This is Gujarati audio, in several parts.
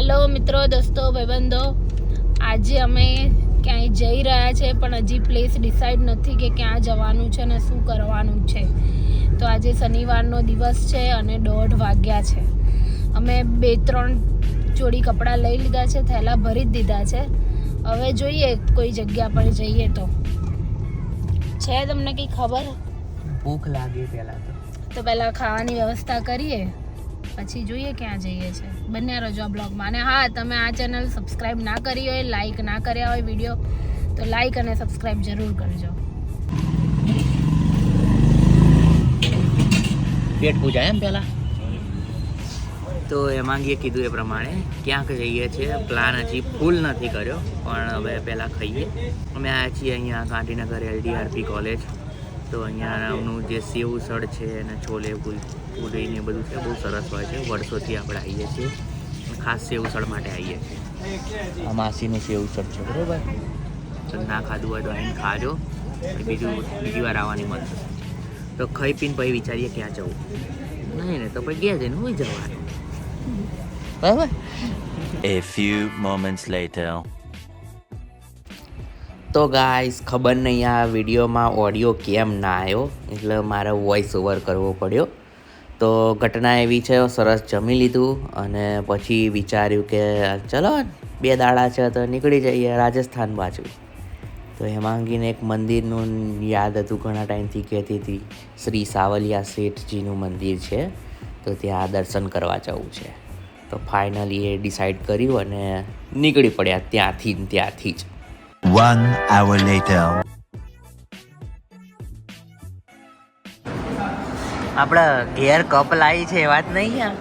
હેલો મિત્રો, દોસ્તો, ભાઈબંધો, આજે અમે ક્યાંય જઈ રહ્યા છે પણ હજી પ્લેસ ડિસાઈડ નથી કે ક્યાં જવાનું છે ને શું કરવાનું છે. તો આજે શનિવારનો દિવસ છે અને 1:30 વાગ્યા છે. અમે 2-3 જોડી કપડાં લઈ લીધા છે, થેલા ભરી જ દીધા છે. હવે જોઈએ કોઈ જગ્યા પર જઈએ તો. છે તમને કંઈ ખબર? ભૂખ લાગી પહેલાં ખાવાની વ્યવસ્થા કરીએ, પછી જોઈએ ક્યાં જઈએ છે. બન્યા રહેજો આ બ્લોગમાં. અને હા, તમે આ ચેનલ સબસ્ક્રાઈબ ના કરી હોય, લાઈક ના કર્યા હોય વિડીયો, તો લાઈક અને સબસ્ક્રાઈબ જરૂર કરજો. પેટ પૂજાય એમ પહેલાં તો હેમાંગીએ કીધું એ પ્રમાણે ક્યાંક જઈએ છીએ. પ્લાન હજી ફૂલ નથી કર્યો, પણ હવે પહેલાં ખાઈએ. અમે આવ્યા છીએ અહીંયા ગાંધીનગર LDRP કોલેજ. તો અહીંયાનું જે સેવ ઉસળ છે અને છોલે પૂરી ને બધું છે, બહુ સરસ હોય છે. વર્ષોથી આપણે આવીએ છીએ, ખાસ સેવ ઉસળ માટે આવીએ છીએ. આ માસીનું સેવ ઉસળ છે, બરાબર. તો ના ખાધું હોય તો આવીને ખાજો, બીજી વાર આવવાની મન થશે. તો ખાઈ પીને પછી વિચારીએ ક્યાં જવું. નહીં ને તો પછી ગયા જઈને હોય જવાનું, બરાબર. A few moments later. તો ગાઈસ, ખબર નહીં આ વિડીયોમાં ઓડિયો કેમ ના આવ્યો, એટલે મારે વોઇસ ઓવર કરવો પડ્યો. તો ઘટના એવી છે, સરસ જમી લીધું અને પછી વિચાર્યું કે ચલો 2 દાડા છે તો નીકળી જઈએ રાજસ્થાન બાજુ. તો હેમાંગીને એક મંદિરનું યાદ હતું, ઘણા ટાઈમથી કહેતી હતી. શ્રી સાવલિયા શેઠજીનું મંદિર છે, તો ત્યાં દર્શન કરવા જવું છે. તો ફાઇનલી એ ડિસાઈડ કર્યું અને નીકળી પડ્યા ત્યાંથી જ. 1 hour later. આપણા ઘેર કપ લાવી છે એ વાત નહીં,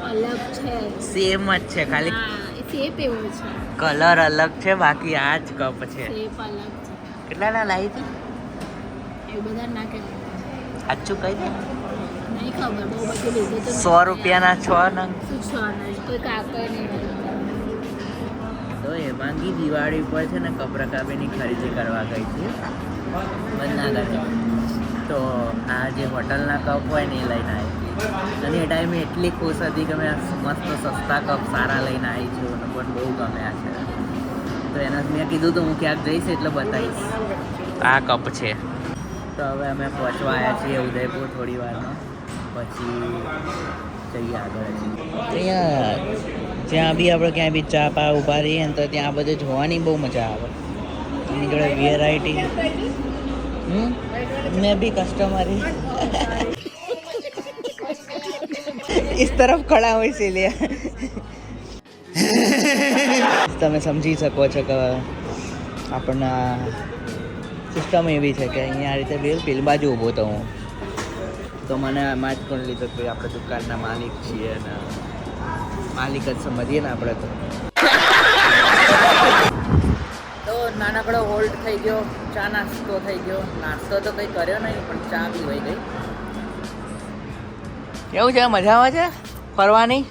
અલગ છે, સેમ જ છે, ખાલી શેપ એવો છે, કલર અલગ છે, બાકી આ જ કપ છે. શેપ અલગ છે. કેટલાના લાવી હતી એ બધા ના કે સાચું કહી દે. નહીં ખબર, બહુ બધું લીધું તો 100 રૂપિયાના 6 નંગ. શું છોના કોઈ કાકર નહીં. તો હેમાંગી દિવાળી ઉપર છે ને કપરા કાપીની ખરીદી કરવા ગઈ છે, બંધ ના કરજો. તો આ જે હોટલના કપ હોય ને એ લઈને આવી, અને એ ટાઈમે એટલી ખુશ હતી કે મેં મસ્ત સસ્તા કપ સારા લઈને આવી છું અને પણ બહુ ગમ્યા છે. તો એના મેં કીધું તો હું ક્યાંક જઈશ એટલે બતાવીશ. આ કપ છે. તો હવે અમે પહોંચવા આવ્યા છીએ ઉદયપુર થોડી વારમાં, પછી જઈએ આગળ. અહીંયા જ્યાં બી આપણે ક્યાંય બી ચા પા ઊભા રહીએ ને તો ત્યાં બધે જોવાની બહુ મજા આવે. એની જોડે વેરાયટી. मैं भी कस्टमर ही इस तरफ खड़ा हूँ इसीलिए તમે સમજી શકો છો કે આપણના સિસ્ટમ એવી છે કે અહીંયા આ રીતે પેલી બાજુ ઊભો તો હું તો મને આમાં જ પણ લીધો કે આપણે દુકાનના માલિક છીએ અને માલિક જ સમજીએ ને આપણે તો નાનકડો હોલ્ડ થઈ ગયો, ચા નાસ્તો થઈ ગયો. નાસ્તો તો કંઈ કર્યો નહીં, પણ ચા પીવાઈ ગઈ. કેવું છે, મજા આવે છે ફરવાની?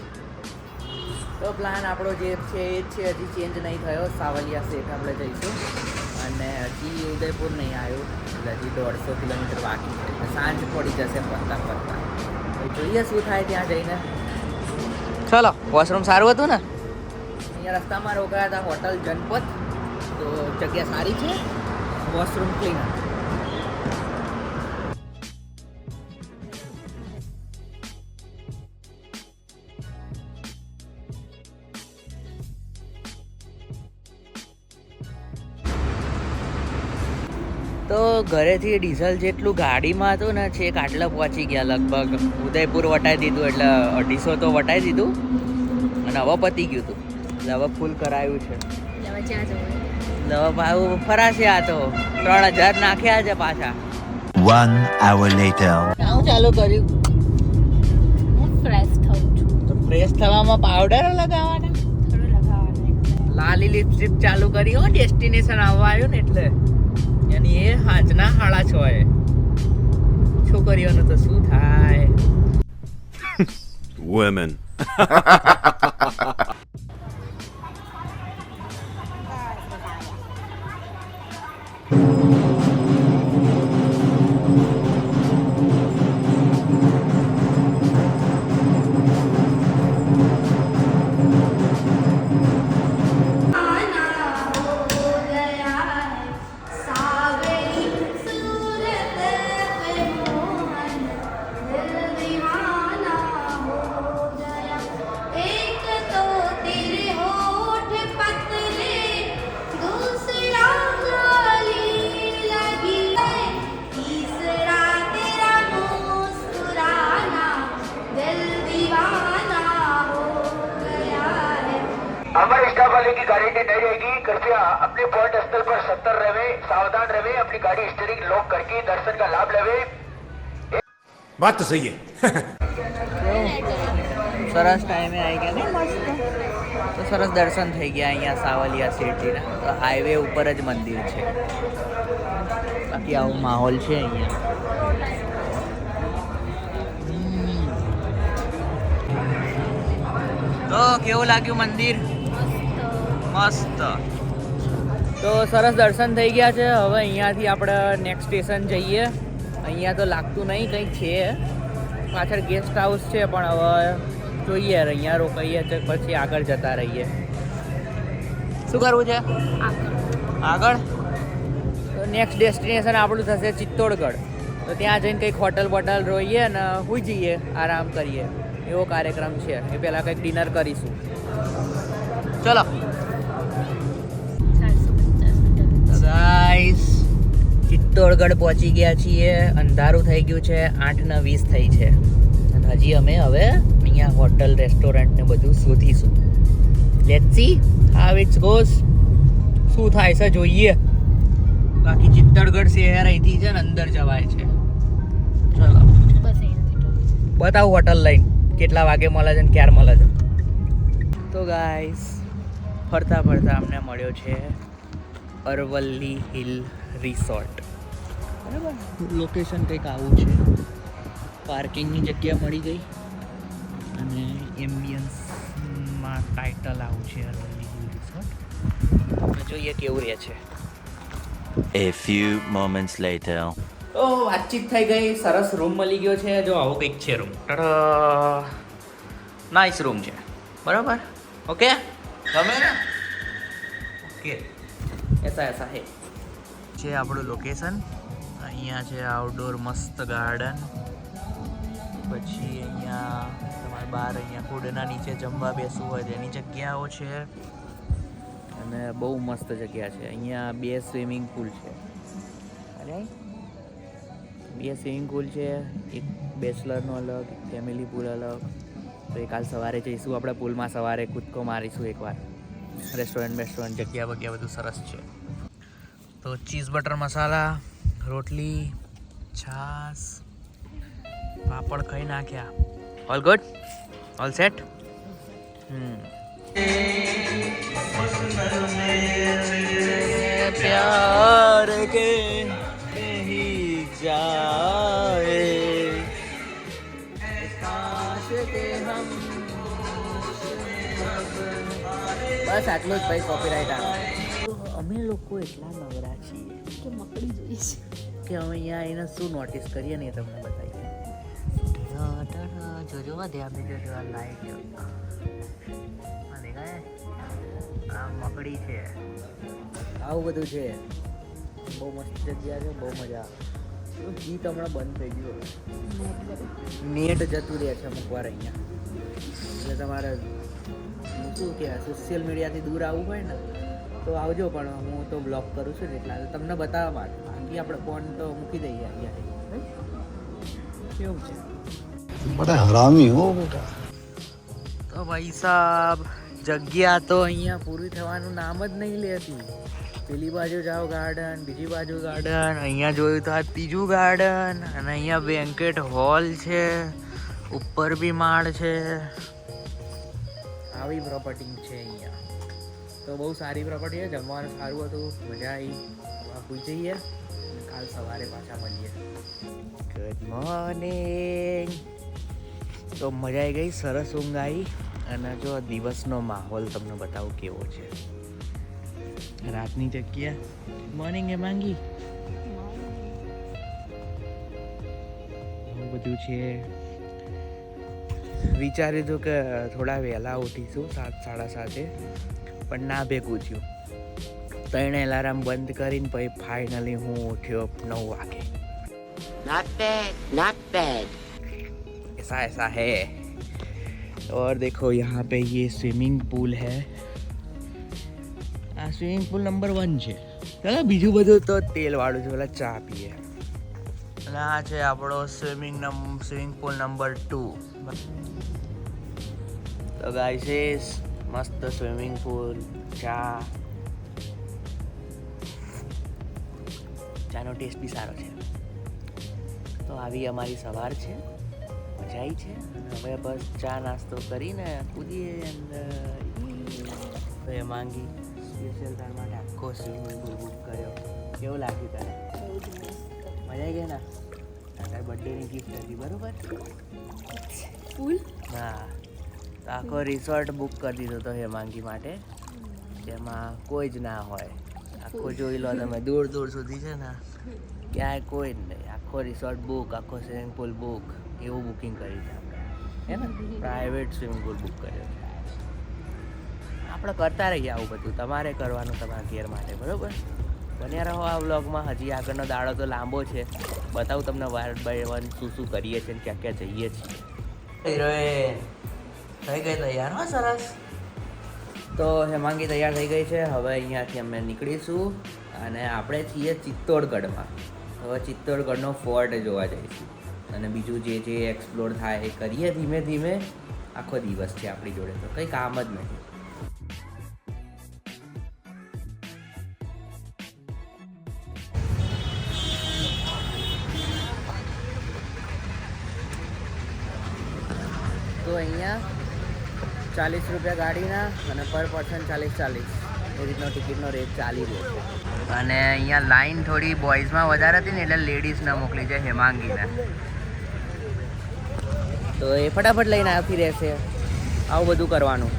તો પ્લાન આપણો જે છે એ જ છે, હજી ચેન્જ નહીં થયો. સાવલિયા શેઠ આપણે જઈશું અને હજી ઉદયપુર નહીં આવ્યું, એટલે હજી 150 કિલોમીટર બાકી છે. એટલે સાંજ પડી જશે ફરતા. જોઈએ શું થાય ત્યાં જઈને. ચલો, વોશરૂમ સારું હતું ને? અહીંયા રસ્તામાં રોકાયા હતા હોટલ જનપથ. તો જગ્યા સારી છે, વોશરૂમ ક્લીન હતું. તો ઘરેથી ડીઝલ જેટલું ગાડીમાં હતું ને, છેક આટલા પહોંચી ગયા લગભગ. ઉદયપુર વટાઈ દીધું એટલે 250 તો વટાઈ દીધું અને હવે પતી ગયું હતું, એટલે હવે ફૂલ કરાયું છે. હવે ભાવ ફરાશે. આ તો 3000 નાખ્યા છે પાછા. 1 hour later. કામ ચાલુ કર્યું. હું ફ્રેશ થઉં છું. તો ફ્રેશ થવામાં પાવડર લગાવવાના, થોડું લગાવવાનું. લાલી લિપસ્ટિક ચાલુ કરી હો, ડેસ્ટિનેશન આવવા આવ્યું ને એટલે. એની એ હાજના 6:30. છોકરીઓનું તો શું થાય. Women. हमारे स्टाफ वाले की गारंटी नहीं रहेगी। कृपया अपने पॉइंट स्थल पर सतर्क रहे, सावधान रहे, अपनी गाड़ी स्टीयरिंग लॉक करके दर्शन का लाभ लेवे। बात तो सही है। સરસ ટાઈમે આવી ગયા નહીં મસ્ત. તો સરસ દર્શન થઈ ગયા અહીંયા સાવલિયા સિટીના. તો હાઈવે ઉપર જ મંદિર છે. બાકી આવો માહોલ છે અહીંયા. તો કેવું લાગ્યું મંદિર? મસ્ત. તો સરસ દર્શન થઈ ગયા છે. હવે અહીંયાથી આપણે નેક્સ્ટ સ્ટેશન જઈએ. અહીંયા તો લાગતું નહીં કંઈક છે, પાછળ ગેસ્ટ હાઉસ છે, પણ હવે જોઈએ અહીંયા રોકાઈએ છે પછી આગળ જતા રહીએ. શું કરવું છે આગળ? તો નેક્સ્ટ ડેસ્ટિનેશન આપણું થશે ચિત્તોડગઢ. તો ત્યાં જઈને કંઈક હોટલ બોટલ રોઈએ અને સૂઈ જઈએ, આરામ કરીએ, એવો કાર્યક્રમ છે. એ પહેલાં કંઈક ડિનર કરીશું. ચલો ગાઈસ, ચિત્તોડગઢ પહોંચી ગયા છીએ. અંધારું થઈ ગયું છે, 8:20 થઈ છે. અને હજી અમે હવે અહીંયા હોટલ રેસ્ટોરન્ટ ને બધું શોધીશું. Let's see how it's goes. શું થાય છે જોઈએ. બાકી ચિત્તોડગઢ શહેર અહીંથી છે ને અંદર જવાય છે. ચલો બતાવું હોટલ લઈને કેટલા વાગે મળે છે ને ક્યારે મળે છે. તો ગાઈસ, ફરતા ફરતા અમને મળ્યો છે અરવલ્લી હિલ રિસોર્ટ. બરાબર, લોકેશન કંઈક આવું છે. પાર્કિંગની જગ્યા મળી ગઈ અને એમ્બિયન્સમાં ટાઇટલ આવું છે અરવલ્લી હિલ રિસોર્ટ. જોઈએ કેવું રહે છે. A few moments later. તો વાતચીત થઈ ગઈ, સરસ રૂમ મળી ગયો છે. જો આવો કંઈક છે રૂમ. નાઇસ રૂમ છે. બરાબર, ઓકે, ગમે ને? ઓકે, એસા એસા હે. છે આપણું લોકેશન. અહીંયા છે આઉટડોર મસ્ત ગાર્ડન. પછી અહીંયા તમારે બહાર અહીંયા ફૂડના નીચે જમવા બેસવું હોય તેની જગ્યાઓ છે. અને બહુ મસ્ત જગ્યા છે. અહીંયા 2 સ્વિમિંગ પુલ છે. અરે 2 સ્વિમિંગ પુલ છે. એક બેચલરનો અલગ, એક ફેમિલી પુલ અલગ. તો એ કાલ સવારે જઈશું આપણે પુલમાં, સવારે કૂદકો મારીશું એકવાર. રેસ્ટોરન્ટ જગ્યા બગ્યા બધું સરસ છે. તો ચીઝ બટર મસાલા, રોટલી, છાશ, પાપડ ખાઈ નાખ્યા. All good, all set. प्यार के नहीं जाए काश के हम. બસ આટલું જ ભાઈ, કોપીરાઇટ આવે. અમે લોકો એટલા નવરા છીએ કે મકડી જોઈશ કે હવે અહીંયા એને શું નોટિસ કરીએ ને એ તમને બતાવીએ. જોજો ધ્યાનથી જોજો. આ લાઈટ દેખાય, આ મકડી છે. આવું બધું છે. બહુ મસ્ત જગ્યા છે, બહુ મજા આવે. ગીત હમણાં બંધ થઈ ગયું, નેટ જતું રહે છે અમુક વાર અહીંયા. એટલે તમારે શું કે સોશિયલ મીડિયાથી દૂર આવવું હોય ને તો આવજો, પણ હું તો બ્લોગ કરું છું ને એટલા તમને બતાવવા માટે. બાકી આપણે ફોન તો મૂકી દઈએ અહીંયાથી. કેવું છે? બડા હરામી હો બેટા. તો ભાઈ સાહેબ, જગ્યા તો અહીંયા પૂરી થવાનું નામ જ નહીં લેતી. પેલી બાજુ જાઓ ગાર્ડન, બીજી બાજુ ગાર્ડન, અહીંયા જોયું તો આ ત્રીજું ગાર્ડન, અને અહીંયા બેન્કેટ હોલ છે, ઉપર બી માળ છે. આવી પ્રોપર્ટી છે અહીંયા. તો બહુ સારી પ્રોપર્ટી છે. જમવાનું સારું હતું, મજા આવી. પૂછી જઈએ, કાલ સવારે પાછા મળીએ. Good morning. તો મજા આવી ગઈ, સરસ ઊંઘ આવી. અને જો દિવસનો માહોલ તમને બતાવું કેવો છે. રાતની જગ્યા. મોર્નિંગ એ માંગી એવું બધું છે. વિચાર્યું હતું કે થોડા વહેલા ઉઠીશું, 7-7:30, પણ ના ભેગું થયું. 3 એલાર્મ બંધ કરીને પછી ફાઇનલી હું ઉઠ્યો 9 વાગે. Not bad. ऐसा है. और देखो यहाँ पे ये स्विमिंग पूल है. આ સ્વિમિંગ પુલ નંબર 1 છે. ચાલો બીજું બધું તો તેલ વાળું છે, પેલા ચા પીએ. અને આ છે આપણો સ્વિમિંગ પુલ નંબર 2. તો ગાઈસ મસ્ત સ્વિમિંગ પૂલ, ચાનો ટેસ્ટ બી સારો છે. તો આવી અમારી સવાર છે, મજા આવી છે. હવે બસ ચા નાસ્તો કરીને કૂદીએ અંદર. તો એ માંગી સ્પેશિયલ તાર માટે આખો સ્વિમિંગ પૂલ બુક કર્યો. કેવું લાગ્યું તારે? મજા આવી ગઈ ને? તારી બર્થડેની ગિફ્ટ હતી બરોબર? ફૂલ હા, તો આખો રિસોર્ટ બુક કરી દીધો હતો હેમાંગી માટે, જેમાં કોઈ જ ના હોય. આખો જોઈ લો તમે, દૂર દૂર સુધી છે ને ક્યાંય કોઈ જ નહીં. આખો રિસોર્ટ બુક, આખો સ્વિમિંગ પૂલ બુક, એવું બુકિંગ કર્યું છે આપણે, હે ને? પ્રાઇવેટ સ્વિમિંગ પૂલ બુક કર્યો છે. આપણે કરતા રહીએ આવું બધું, તમારે કરવાનું તમારા ઘેર માટે, બરાબર? બન્યા રહો આ વ્લોગમાં. હજી આગળનો દાડો તો લાંબો છે, બતાવું તમને વન બાય વન શું શું કરીએ છીએ ને ક્યાં ક્યાં જઈએ છીએ. હિરોઈન થઈ ગઈ તૈયાર? હા, સરસ. તો હેમાંગી તૈયાર થઈ ગઈ છે. હવે અહીંયાથી અમે નીકળીશું અને આપણે છીએ ચિત્તોડગઢમાં. હવે ચિત્તોડગઢનો ફોર્ટ જોવા જઈશું અને બીજું જે જે એક્સપ્લોર થાય એ કરીએ ધીમે ધીમે. આખો દિવસ છે આપણી જોડે, તો કંઈ કામ જ નથી. તો અહીંયા 40 રૂપિયા ગાડીના અને પર પર્સન 40 એ રીતનો ટિકિટનો રેટ ચાલી રહ્યો છે. અને અહીંયા લાઈન થોડી બોયઝમાં વધારે હતી ને એટલે લેડીઝને મોકલી છે હેમાંગીને. તો એ ફટાફટ લઈને આવતી રહેશે. આવું બધું કરવાનું.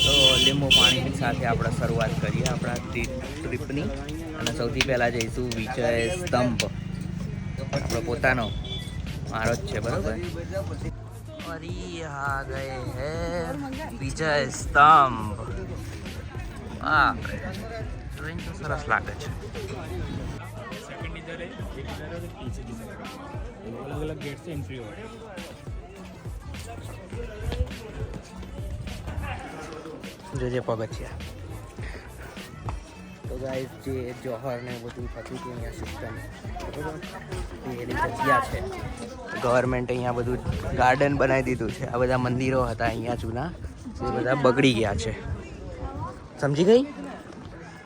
તો લીંબુ પાણીની સાથે આપણે શરૂઆત કરીએ આપણા ટ્રીપની. અને સૌથી પહેલાં જઈશું વિજય સ્તંભ. આપણો પોતાનો મારો જ છે, બરાબર? અરે આ ગયે હે વિજય સ્તંભ. બાપરે, જોઈને તો સરસ લાગે છે. अलग अलग गेट से एंट्री हो. જોજે પગથિયા. તો ગાઈસ જે જોહર ને બધું થતું હતું અહીંયા સિસ્ટમ, બરાબર, એ રીતે જ્યાં છે ગવર્મેન્ટ અહીંયા બધું ગાર્ડન બનાવી દીધું છે. આ બધા મંદિરો હતા અહીંયા જૂના, એ બધા બગડી ગયા છે. સમજી ગઈ?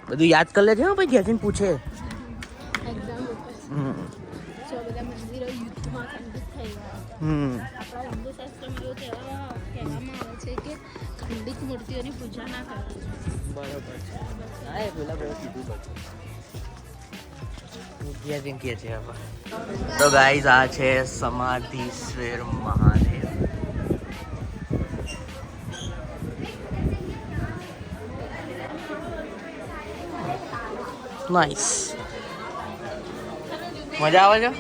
બધું યાદ કરી લેજે. ભાઈ ગયા છે ને પૂછે. મંદિરો યુદ્ધમાં ખંડિત થઈ ગયા. આપણા હિન્દુ શાસ્ત્રમાં એવું કહેવામાં આવે છે કે ખંડિત મૂર્તિઓની પૂજા ના કરવી. બરોબર છે. હા, એ પેલા બહુ કીધું બધું કે છે. હવે તો ગાઈઝ આ છે સમાધિશ્વર મહાદેવ. નાઈસ. મજા આવે છે.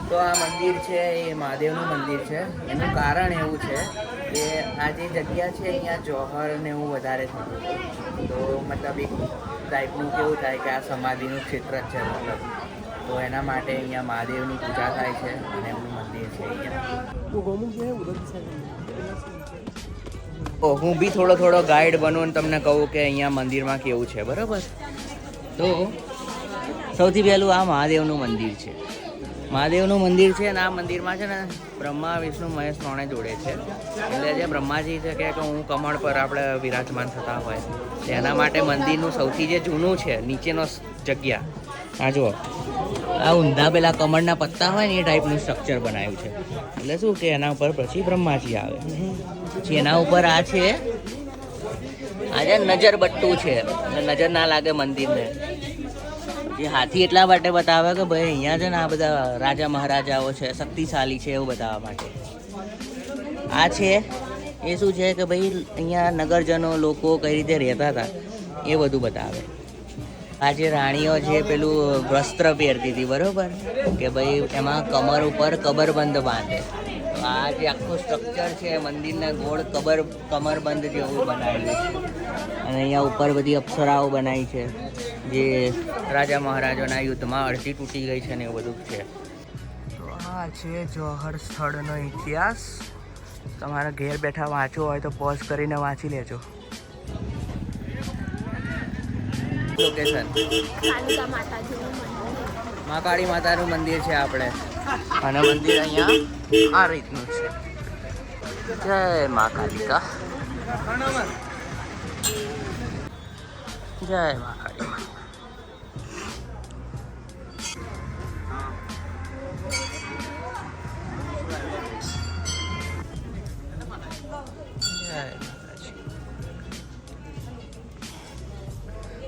તો આ મંદિર છે એ મહાદેવનું મંદિર છે. એનું કારણ એવું છે કે આ જે જગ્યા છે અહીંયા જોહર ને એવું વધારે થતું હતું. તો મતલબ એક ટાઈપનું કેવું થાય કે આ સમાધિનું ક્ષેત્ર જ છે મતલબ. તો એના માટે અહીંયા મહાદેવની પૂજા થાય છે અને એમનું મંદિર છે અહીંયા. તો હું બી થોડો ગાઈડ બનું અને તમને કહું કે અહીંયા મંદિરમાં કેવું છે, બરાબર? તો સૌથી પહેલું આ મહાદેવનું મંદિર છે. મહાદેવનું મંદિર છે અને આ મંદિરમાં છે ને બ્રહ્મા વિષ્ણુ મહેશ ત્રણે જોડે છે. એટલે જે બ્રહ્માજી છે કે હું કમળ પર આપણે વિરાજમાન થતા હોય, એના માટે મંદિરનું સૌથી જે જૂનું છે નીચેનો જગ્યા, આ જુઓ, આ ઊંધા પેલા કમળના પત્તા હોય ને એ ટાઈપનું સ્ટ્રક્ચર બનાવ્યું છે. એટલે શું કે એના ઉપર પછી બ્રહ્માજી આવે. પછી એના ઉપર આ છે, આજે નજર બટ્ટું છે, નજર ના લાગે મંદિરને. જે હાથી એટલા માટે બતાવે કે ભાઈ અહીંયા છે ને આ બધા રાજા મહારાજાઓ છે, શક્તિશાળી છે, એવું બતાવવા માટે. આ છે એ શું છે કે ભાઈ અહીંયા નગરજનો લોકો કઈ રીતે રહેતા હતા એ બધું બતાવે. આ જે રાણીઓ છે પેલું વસ્ત્ર પહેરતી હતી, બરોબર, કે ભાઈ એમાં કમર ઉપર કબરબંધ બાંધે. આ જે આખું સ્ટ્રક્ચર છે મંદિરને ગોળ કમરબંધ જેવું બનાવેલું છે. અને અહીંયા ઉપર બધી અપ્સરાઓ બનાવી છે જે રાજા મહારાજાના યુદ્ધમાં અડધી તૂટી ગઈ છે ને એવું બધું છે. તો આ છે જોહર સ્થળનો ઇતિહાસ. તમારે ઘેર બેઠા વાંચવો હોય તો પોઝ કરીને વાંચી લેજો. લોકેશન કાલિકા માતાજીનું મંદિર. મા કાળી માતાનું મંદિર છે આપણે, અને મંદિર અહીંયા આ રીતનું છે. જય મા કાલિકા, જય મા કાળી મા.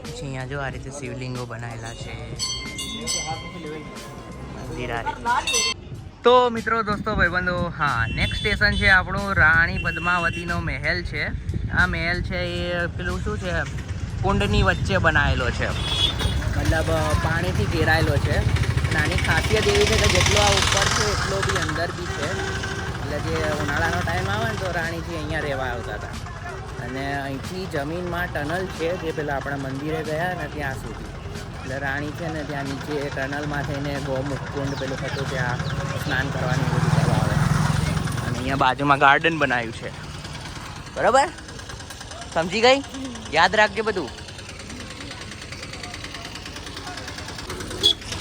પછી અહીંયા જો આ રીતે શિવલિંગો બનાવેલા છે મંદિર આ રીતે. તો મિત્રો, દોસ્તો, ભાઈબંધો, હા, નેક્સ્ટ સ્ટેશન છે આપણું રાણી પદ્માવતીનો મહેલ છે. આ મહેલ છે એ પેલું શું છે, કુંડની વચ્ચે બનાવેલો છે, મતલબ પાણીથી ઘેરાયેલો છે. નાની ખાસિયત એવી છે કે જેટલો આ ઉપર છે એટલો બી અંદર બી છે. એટલે જે ઉનાળાનો ટાઈમ આવે ને તો રાણીજી અહીંયા રહેવા આવતા હતા. અને અહીંથી જમીનમાં ટનલ છે જે પેલા આપણા મંદિરે ગયા ને ત્યાં સુધી. એટલે રાણી છે ને ત્યાં નીચે ટનલમાં થઈને ગૌમુખ કુંડ પેલું હતું ત્યાં સ્નાન કરવાની બધું કરવા આવે. અને અહીંયા બાજુમાં ગાર્ડન બનાવ્યું છે. બરાબર, સમજી ગઈ? યાદ રાખજે બધું.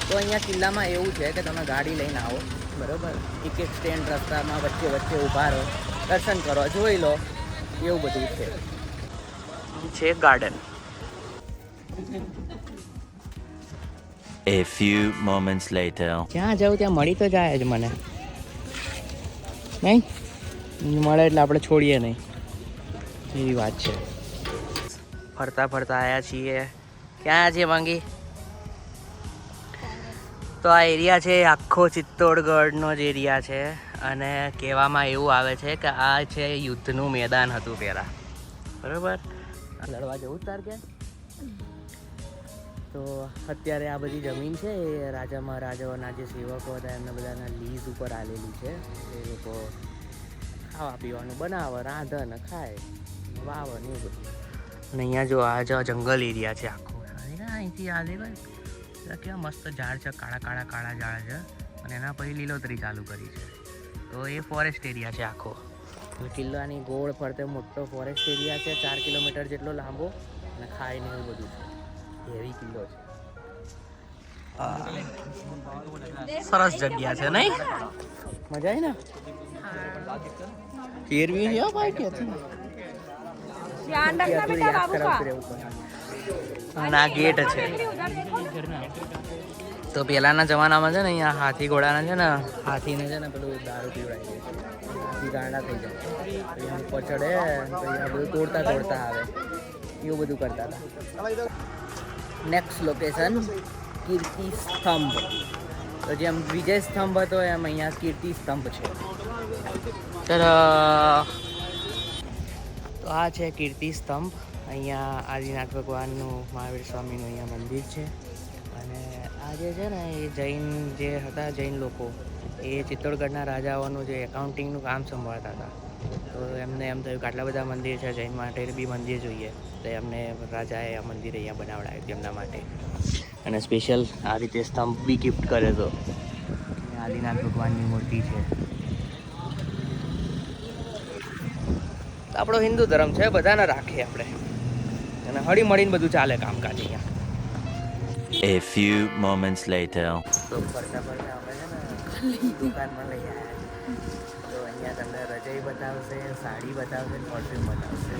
તો અહીંયા કિલ્લામાં એવું છે કે તમે ગાડી લઈને આવો, બરાબર, એક સ્ટેન્ડ રસ્તામાં વચ્ચે વચ્ચે ઊભા રહો, દર્શન કરો, જોઈ લો, એવું બધું છે garden. A few moments later. જ્યાં જાઉં ત્યાં મળી તો જાય જ મને, નહીં મળે એટલે આપણે છોડીએ નહીં, એવી વાત છે. ફરતા ફરતા આવ્યા છીએ. ક્યાં છે માંગી? તો આ એરિયા છે આખો ચિત્તોડગઢનો જ એરિયા છે. અને કહેવામાં એવું આવે છે કે આ છે યુદ્ધનું મેદાન હતું પહેલાં, બરાબર. લડવા જવું જ તાર કે. તો અત્યારે આ બધી જમીન છે એ રાજા મહારાજાઓના જે સેવકો હતા એમને બધાના લીઝ ઉપર આલેલી છે. એ લોકો ખાવા પીવાનું બનાવે, રાંધે ને ખાય, વાવે ને એવું બધું. અને અહીંયા જો આ જો જંગલ એરિયા છે આખો, અહીંથી આ દેખાય કેવા મસ્ત ઝાડ છે, કાળા કાળા ઝાડ છે, અને એના પછી લીલોતરી ચાલુ કરી છે. તો એ ફોરેસ્ટ એરિયા છે આખો. કિલ્લાની ગોળ ફરતે મોટો ફોરેસ્ટ એરિયા છે, 4 કિલોમીટર જેટલો લાંબો, અને ખાય ને એવું બધું છે. હેવી કિલ્લો છે. સરસ જગ્યા છે, નહીં? મજા આવી ને? ફેરવી છે ભાઈ કે ના ગેટ છે. તો પહેલાના જમાનામાં છે ને અહીંયા હાથી ઘોડાના છે ને, હાથીને છે ને પેલું દારૂ પીવડાય છે, હાથી ગાંડા થઈ જાય, અહીંયા ઉપર ચડે, પછી આ બધું તોડતા આવે, એવું બધું કરતા હતા. નેક્સ્ટ લોકેશન કીર્તિ સ્તંભ. તો જેમ વિજય સ્તંભ હતો એમ અહીંયા કીર્તિ સ્તંભ છે. તો આ છે કીર્તિ સ્તંભ. અહીંયા આદિનાથ ભગવાનનું, મહાવીર સ્વામીનું અહીંયા મંદિર છે. અને આ જે છે ને એ જૈન જે હતા, જૈન લોકો, એ ચિત્તોડગઢના રાજાઓનું જે એકાઉન્ટિંગનું કામ સંભાળતા હતા. તો એમને એમ થયું કે આટલા બધા મંદિર છે, જૈન માટે બી મંદિર જોઈએ. તો એમને રાજાએ આ મંદિર અહીંયા બનાવડાવ્યું તેમના માટે. અને સ્પેશિયલ આ રીતે સ્તંભ બી ગિફ્ટ કર્યો હતો. આદિનાથ ભગવાનની મૂર્તિ છે. આપણો હિન્દુ ધર્મ છે, બધાને રાખીએ આપણે, અને હળી મળીને બધું ચાલે કામકાજ અહીંયા. A few moments later. તો ફરતા ફરતા અમે છે ને દુકાનમાં લઈ આવ્યા. તો અહીંયા તમને રજાઈ બતાવશે, સાડી બતાવશે, પરફ્યુમ બતાવશે.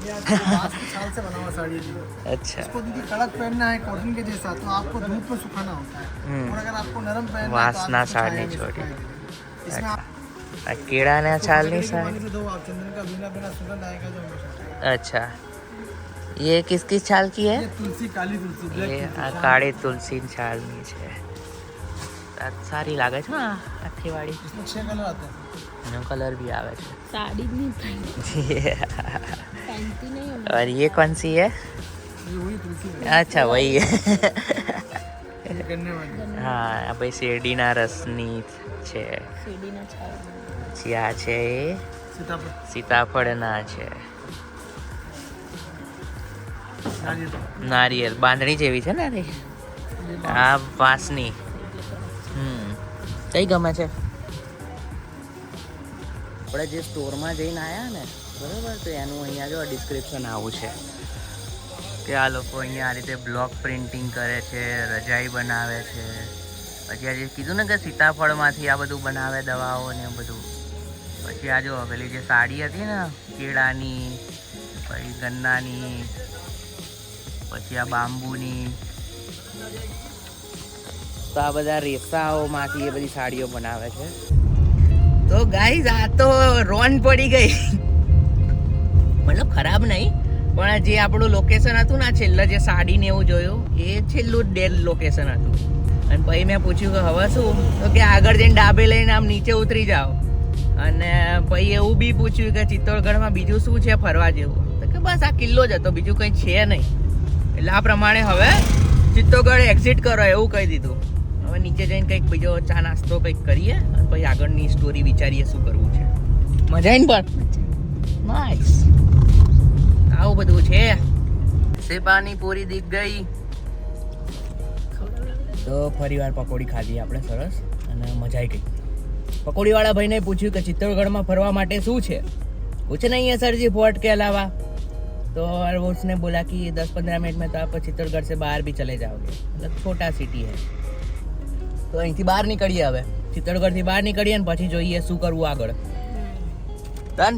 साल से बना हुआ साड़ी है। अच्छा, इसको दीदी कड़क पहनना है कॉटन के जैसा, तो आपको धूप में सुखाना होता है। और अगर आपको नरम पहनना है तो वासना आप साड़ी सुखाएंगे, छोड़ी। सुखाएंगे। इसमें आप આ કેળાના છાલની पानी સાડી. से धो, आप चंदन का बिना बिना सुगंध आएगा जो हमेशा। अच्छा, ये किसकी छाल की है? ये तुलसी, काली तुलसी, ब्लैक ये तुलसी, આ शाम- કાળી તુલસી છાલની છે. આ સારી લાગે છે ને આખીવાળી. इसमें 6 कलर आते हैं। એનો કલર भी આવે છે. સાડી જ નહીં પહેરી, પહેરતી નહીં હું. और ये कौन सी है? ये वही तुलसी है, अच्छा, वही है. ये गन्ने वाली। હા, આ ભાઈ શેરડીના રસની છે. શેરડીના છાલ. પછી આ છે એ सीताफल, સીતાફળના છે. नारियल। નારિયેલ બાંધણી જેવી છે ને આની. આ વાંસની. કઈ ગમે છે? આપણે જે સ્ટોરમાં જઈને આવ્યા ને બરાબર, તો એનું અહીંયા જો ડિસ્ક્રિપ્શન આવું છે કે આ લોકો અહીંયા આ રીતે બ્લોક પ્રિન્ટિંગ કરે છે, રજાઈ બનાવે છે. પછી આજે કીધું ને કે સીતાફળમાંથી આ બધું બનાવે, દવાઓ ને બધું. પછી આ જો પેલી જે સાડી હતી ને કેળાની, પછી ગન્નાની, પછી આ બાંબુની, તો આ બધા રેસાઓમાંથી એ બધી સાડીઓ બનાવે છે. તો ગાઈઝ આ તો રોન પડી ગઈ, મતલબ ખરાબ નહીં, પણ જે આપણું લોકેશન હતું ને છેલ્લે જે સાડી ને એવું જોયું એ છેલ્લું જ ડેલ લોકેશન હતું. અને પછી મેં પૂછ્યું કે હવે શું, તો કે આગળ જઈને ડાબે લઈને આમ નીચે ઉતરી જાઓ. અને પછી એવું બી પૂછ્યું કે ચિત્તોડગઢમાં બીજું શું છે ફરવા જેવું, તો કે બસ આ કિલ્લો જ હતો, બીજું કંઈ છે નહીં. એટલે આ પ્રમાણે હવે ચિત્તોડગઢ એક્ઝિટ કરો એવું કહી દીધું. હવે નીચે જઈને કંઈક બીજો ચા નાસ્તો કંઈક કરીએ અને પછી આગળની સ્ટોરી વિચારીએ શું કરવું છે. મજા આવી ને પણ નાઈસ. આવું બધું છે. સેપાની પૂરી દીખ ગઈ. તો ફરી વાર પકોડી ખાધી આપણે સરસ અને મજા આવી ગઈ. પકોડીવાળા ભાઈને પૂછ્યું કે ચિત્તોડગઢમાં ફરવા માટે શું છે, कुछ नहीं है सर जी फोर्ट के अलावा. तो और वो उसने बोला कि 10-15 मिनट में तो आप चित्तौड़गढ़ से बाहर भी चले जाओगे, मतलब छोटा सिटी है. તો અહીંથી બહાર નીકળીએ, હવે ચિત્તોડગઢથી બહાર નીકળીએ ને પછી જોઈએ શું કરવું આગળ. ડન.